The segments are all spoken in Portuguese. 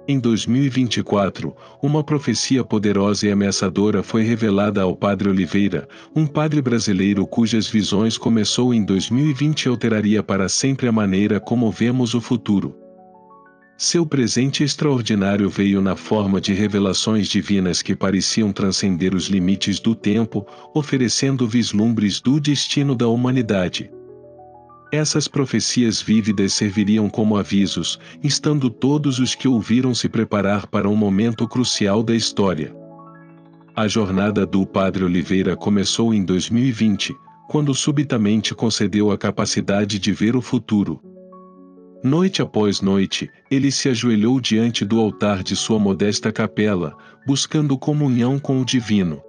Em 2024, uma profecia poderosa e ameaçadora foi revelada ao Padre Oliveira, um padre brasileiro cujas visões começou em 2020 e alteraria para sempre a maneira como vemos o futuro. Seu presente extraordinário veio na forma de revelações divinas que pareciam transcender os limites do tempo, oferecendo vislumbres do destino da humanidade. Essas profecias vívidas serviriam como avisos, instando todos os que ouviram se preparar para um momento crucial da história. A jornada do Padre Oliveira começou em 2020, quando subitamente concedeu a capacidade de ver o futuro. Noite após noite, ele se ajoelhou diante do altar de sua modesta capela, buscando comunhão com o divino.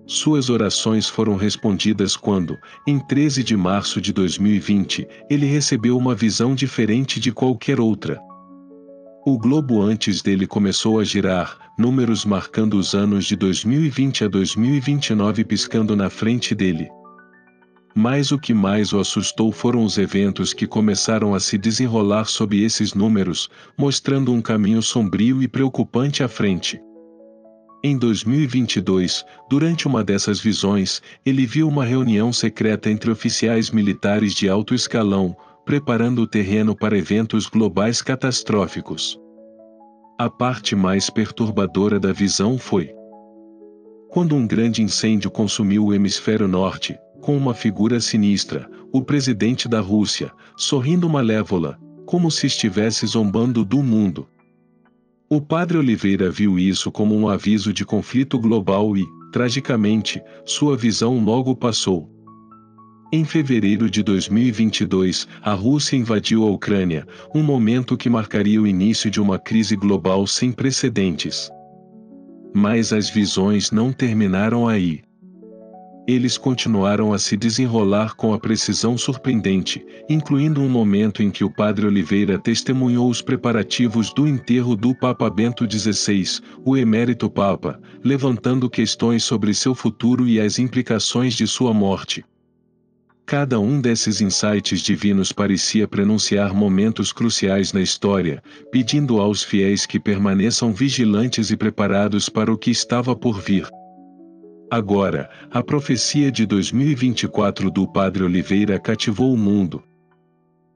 Suas orações foram respondidas quando, em 13 de março de 2020, ele recebeu uma visão diferente de qualquer outra. O globo antes dele começou a girar, números marcando os anos de 2020 a 2029 piscando na frente dele. Mas o que mais o assustou foram os eventos que começaram a se desenrolar sob esses números, mostrando um caminho sombrio e preocupante à frente. Em 2022, durante uma dessas visões, ele viu uma reunião secreta entre oficiais militares de alto escalão, preparando o terreno para eventos globais catastróficos. A parte mais perturbadora da visão foi quando um grande incêndio consumiu o hemisfério norte, com uma figura sinistra, o presidente da Rússia, sorrindo malévola, como se estivesse zombando do mundo. O Padre Oliveira viu isso como um aviso de conflito global e, tragicamente, sua visão logo passou. Em fevereiro de 2022, a Rússia invadiu a Ucrânia, um momento que marcaria o início de uma crise global sem precedentes. Mas as visões não terminaram aí. Eles continuaram a se desenrolar com a precisão surpreendente, incluindo um momento em que o Padre Oliveira testemunhou os preparativos do enterro do Papa Bento XVI, o emérito Papa, levantando questões sobre seu futuro e as implicações de sua morte. Cada um desses insights divinos parecia prenunciar momentos cruciais na história, pedindo aos fiéis que permaneçam vigilantes e preparados para o que estava por vir. Agora, a profecia de 2024 do Padre Oliveira cativou o mundo.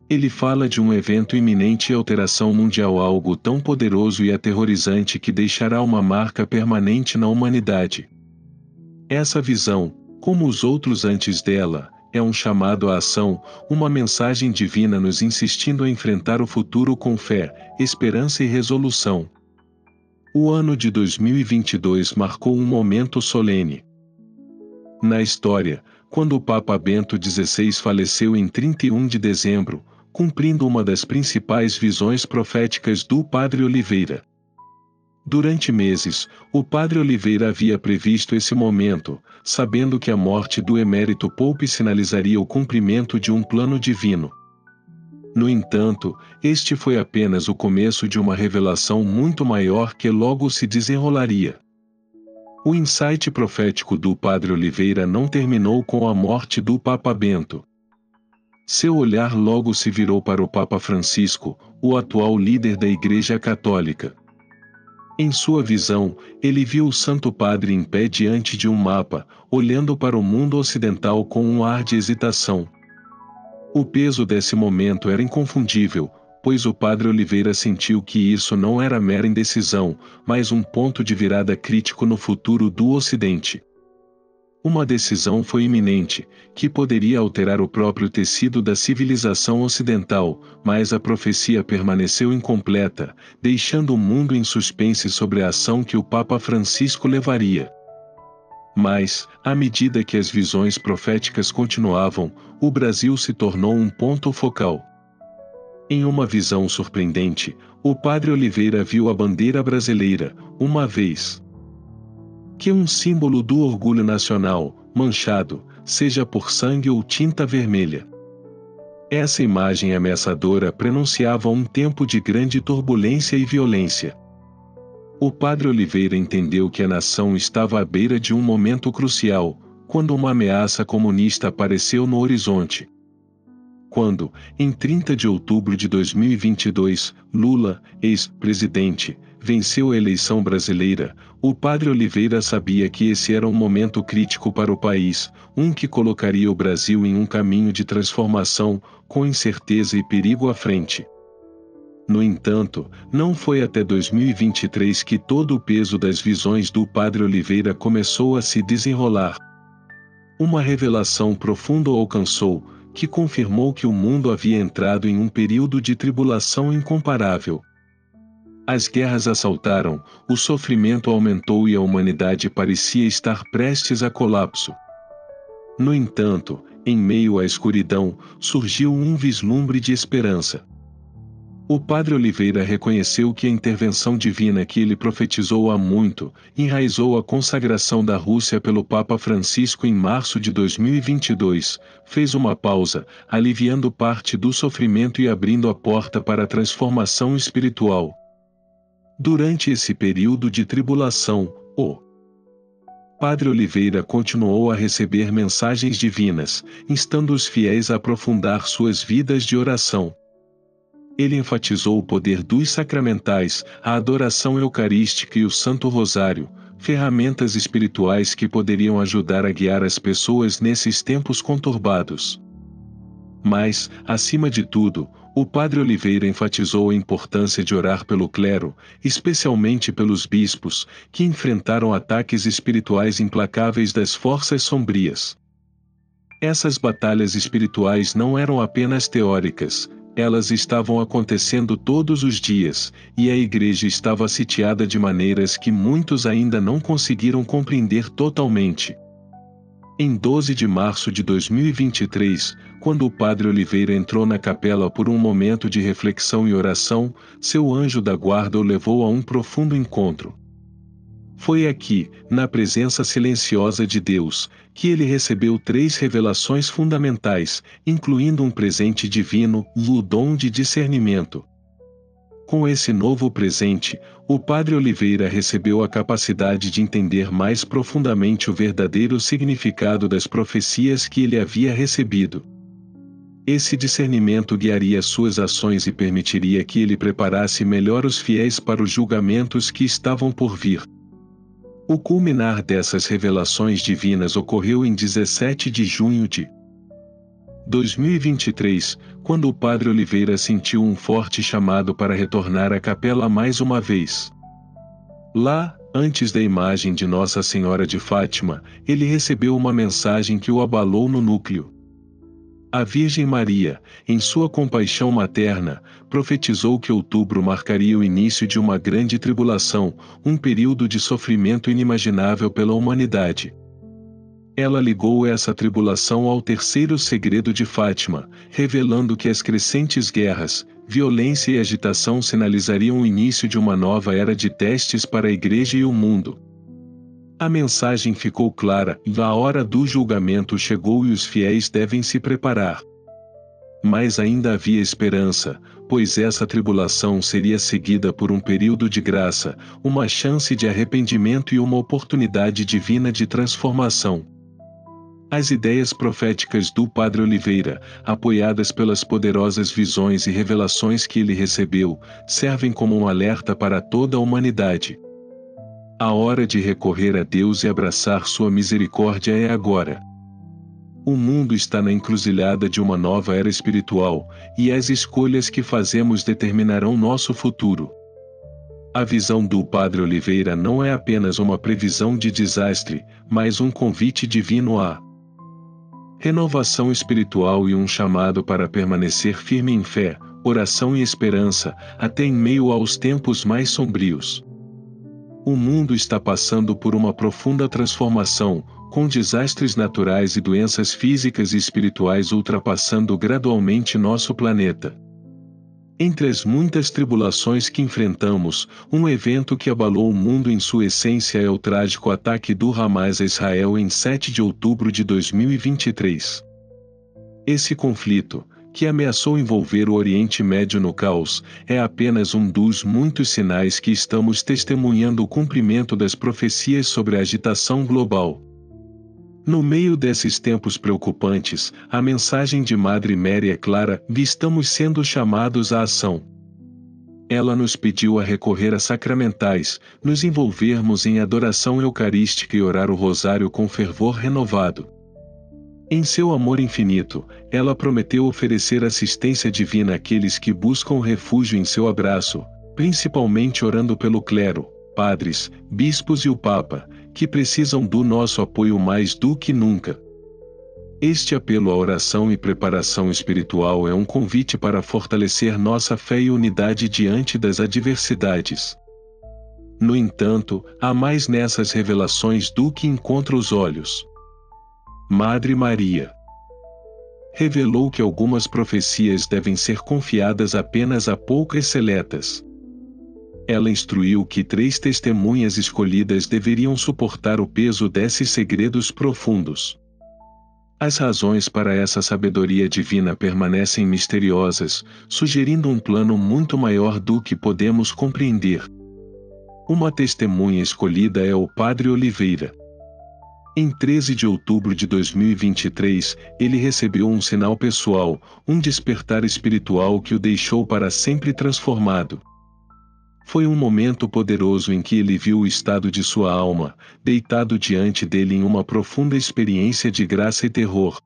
Ele fala de um evento iminente e alteração mundial, algo tão poderoso e aterrorizante que deixará uma marca permanente na humanidade. Essa visão, como os outros antes dela, é um chamado à ação, uma mensagem divina nos insistindo a enfrentar o futuro com fé, esperança e resolução. O ano de 2022 marcou um momento solene. Na história, quando o Papa Bento XVI faleceu em 31 de dezembro, cumprindo uma das principais visões proféticas do Padre Oliveira. Durante meses, o Padre Oliveira havia previsto esse momento, sabendo que a morte do emérito Pope sinalizaria o cumprimento de um plano divino. No entanto, este foi apenas o começo de uma revelação muito maior que logo se desenrolaria. O insight profético do Padre Oliveira não terminou com a morte do Papa Bento. Seu olhar logo se virou para o Papa Francisco, o atual líder da Igreja Católica. Em sua visão, ele viu o Santo Padre em pé diante de um mapa, olhando para o mundo ocidental com um ar de hesitação. O peso desse momento era inconfundível, pois o Padre Oliveira sentiu que isso não era mera indecisão, mas um ponto de virada crítico no futuro do Ocidente. Uma decisão foi iminente, que poderia alterar o próprio tecido da civilização ocidental, mas a profecia permaneceu incompleta, deixando o mundo em suspense sobre a ação que o Papa Francisco levaria. Mas, à medida que as visões proféticas continuavam, o Brasil se tornou um ponto focal. Em uma visão surpreendente, o Padre Oliveira viu a bandeira brasileira, uma vez que um símbolo do orgulho nacional, manchado, seja por sangue ou tinta vermelha. Essa imagem ameaçadora prenunciava um tempo de grande turbulência e violência. O Padre Oliveira entendeu que a nação estava à beira de um momento crucial, quando uma ameaça comunista apareceu no horizonte. Quando, em 30 de outubro de 2022, Lula, ex-presidente, venceu a eleição brasileira, o padre Oliveira sabia que esse era um momento crítico para o país, um que colocaria o Brasil em um caminho de transformação, com incerteza e perigo à frente. No entanto, não foi até 2023 que todo o peso das visões do padre Oliveira começou a se desenrolar. Uma revelação profunda o alcançou, que confirmou que o mundo havia entrado em um período de tribulação incomparável. As guerras assaltaram, o sofrimento aumentou e a humanidade parecia estar prestes a colapso. No entanto, em meio à escuridão, surgiu um vislumbre de esperança. O padre Oliveira reconheceu que a intervenção divina que ele profetizou há muito, enraizou a consagração da Rússia pelo Papa Francisco em março de 2022, fez uma pausa, aliviando parte do sofrimento e abrindo a porta para a transformação espiritual. Durante esse período de tribulação, o padre Oliveira continuou a receber mensagens divinas, instando os fiéis a aprofundar suas vidas de oração. Ele enfatizou o poder dos sacramentais, a adoração eucarística e o Santo Rosário, ferramentas espirituais que poderiam ajudar a guiar as pessoas nesses tempos conturbados. Mas, acima de tudo, o padre Oliveira enfatizou a importância de orar pelo clero, especialmente pelos bispos, que enfrentaram ataques espirituais implacáveis das forças sombrias. Essas batalhas espirituais não eram apenas teóricas, elas estavam acontecendo todos os dias, e a igreja estava sitiada de maneiras que muitos ainda não conseguiram compreender totalmente. Em 12 de março de 2023, quando o padre Oliveira entrou na capela por um momento de reflexão e oração, seu anjo da guarda o levou a um profundo encontro. Foi aqui, na presença silenciosa de Deus, que ele recebeu 3 revelações fundamentais, incluindo um presente divino, o dom de discernimento. Com esse novo presente, o padre Oliveira recebeu a capacidade de entender mais profundamente o verdadeiro significado das profecias que ele havia recebido. Esse discernimento guiaria suas ações e permitiria que ele preparasse melhor os fiéis para os julgamentos que estavam por vir. O culminar dessas revelações divinas ocorreu em 17 de junho de 2023, quando o padre Oliveira sentiu um forte chamado para retornar à capela mais uma vez. Lá, antes da imagem de Nossa Senhora de Fátima, ele recebeu uma mensagem que o abalou no núcleo. A Virgem Maria, em sua compaixão materna, profetizou que outubro marcaria o início de uma grande tribulação, um período de sofrimento inimaginável pela humanidade. Ela ligou essa tribulação ao terceiro segredo de Fátima, revelando que as crescentes guerras, violência e agitação sinalizariam o início de uma nova era de testes para a Igreja e o mundo. A mensagem ficou clara, a hora do julgamento chegou e os fiéis devem se preparar. Mas ainda havia esperança, pois essa tribulação seria seguida por um período de graça, uma chance de arrependimento e uma oportunidade divina de transformação. As ideias proféticas do padre Oliveira, apoiadas pelas poderosas visões e revelações que ele recebeu, servem como um alerta para toda a humanidade. A hora de recorrer a Deus e abraçar sua misericórdia é agora. O mundo está na encruzilhada de uma nova era espiritual, e as escolhas que fazemos determinarão nosso futuro. A visão do padre Oliveira não é apenas uma previsão de desastre, mas um convite divino à renovação espiritual e um chamado para permanecer firme em fé, oração e esperança, até em meio aos tempos mais sombrios. O mundo está passando por uma profunda transformação, com desastres naturais e doenças físicas e espirituais ultrapassando gradualmente nosso planeta. Entre as muitas tribulações que enfrentamos, um evento que abalou o mundo em sua essência é o trágico ataque do Hamas a Israel em 7 de outubro de 2023. Esse conflito, que ameaçou envolver o Oriente Médio no caos, é apenas um dos muitos sinais que estamos testemunhando o cumprimento das profecias sobre a agitação global. No meio desses tempos preocupantes, a mensagem de Madre Mary é clara: estamos sendo chamados à ação. Ela nos pediu a recorrer a sacramentais, nos envolvermos em adoração eucarística e orar o rosário com fervor renovado. Em seu amor infinito, ela prometeu oferecer assistência divina àqueles que buscam refúgio em seu abraço, principalmente orando pelo clero, padres, bispos e o Papa, que precisam do nosso apoio mais do que nunca. Este apelo à oração e preparação espiritual é um convite para fortalecer nossa fé e unidade diante das adversidades. No entanto, há mais nessas revelações do que encontra os olhos. Madre Maria revelou que algumas profecias devem ser confiadas apenas a poucas seletas. Ela instruiu que 3 testemunhas escolhidas deveriam suportar o peso desses segredos profundos. As razões para essa sabedoria divina permanecem misteriosas, sugerindo um plano muito maior do que podemos compreender. Uma testemunha escolhida é o Padre Oliveira. Em 13 de outubro de 2023, ele recebeu um sinal pessoal, um despertar espiritual que o deixou para sempre transformado. Foi um momento poderoso em que ele viu o estado de sua alma, deitado diante dele em uma profunda experiência de graça e terror.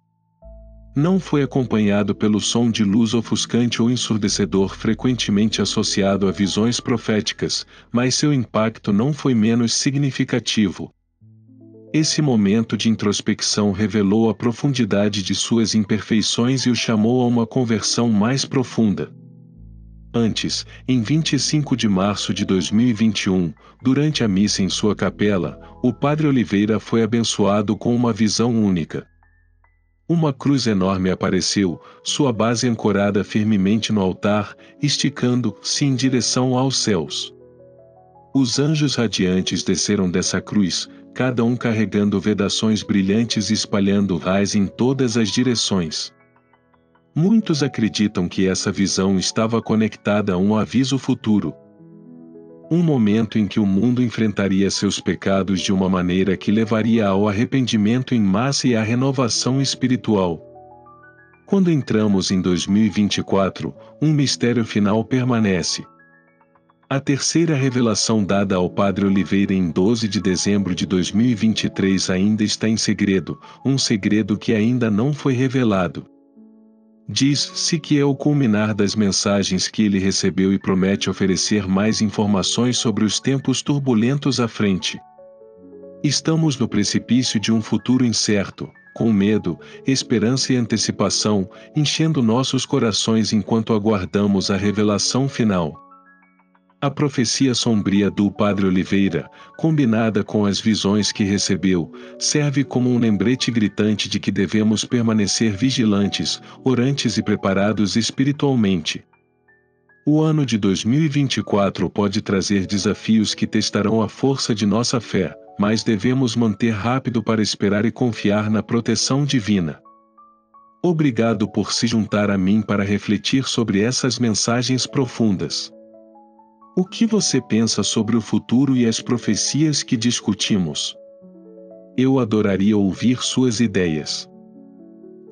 Não foi acompanhado pelo som de luz ofuscante ou ensurdecedor frequentemente associado a visões proféticas, mas seu impacto não foi menos significativo. Esse momento de introspecção revelou a profundidade de suas imperfeições e o chamou a uma conversão mais profunda. Antes, em 25 de março de 2021, durante a missa em sua capela, o Padre Oliveira foi abençoado com uma visão única. Uma cruz enorme apareceu, sua base ancorada firmemente no altar, esticando-se em direção aos céus. Os anjos radiantes desceram dessa cruz, cada um carregando vedações brilhantes e espalhando raios em todas as direções. Muitos acreditam que essa visão estava conectada a um aviso futuro. Um momento em que o mundo enfrentaria seus pecados de uma maneira que levaria ao arrependimento em massa e à renovação espiritual. Quando entramos em 2024, um mistério final permanece. A terceira revelação dada ao Padre Oliveira em 12 de dezembro de 2023 ainda está em segredo, um segredo que ainda não foi revelado. Diz-se que é o culminar das mensagens que ele recebeu e promete oferecer mais informações sobre os tempos turbulentos à frente. Estamos no precipício de um futuro incerto, com medo, esperança e antecipação, enchendo nossos corações enquanto aguardamos a revelação final. A profecia sombria do Padre Oliveira, combinada com as visões que recebeu, serve como um lembrete gritante de que devemos permanecer vigilantes, orantes e preparados espiritualmente. O ano de 2024 pode trazer desafios que testarão a força de nossa fé, mas devemos manter rápido para esperar e confiar na proteção divina. Obrigado por se juntar a mim para refletir sobre essas mensagens profundas. O que você pensa sobre o futuro e as profecias que discutimos? Eu adoraria ouvir suas ideias.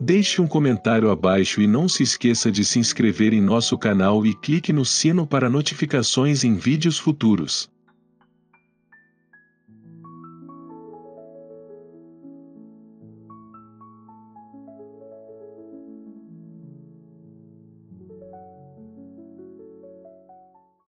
Deixe um comentário abaixo e não se esqueça de se inscrever em nosso canal e clique no sino para notificações em vídeos futuros.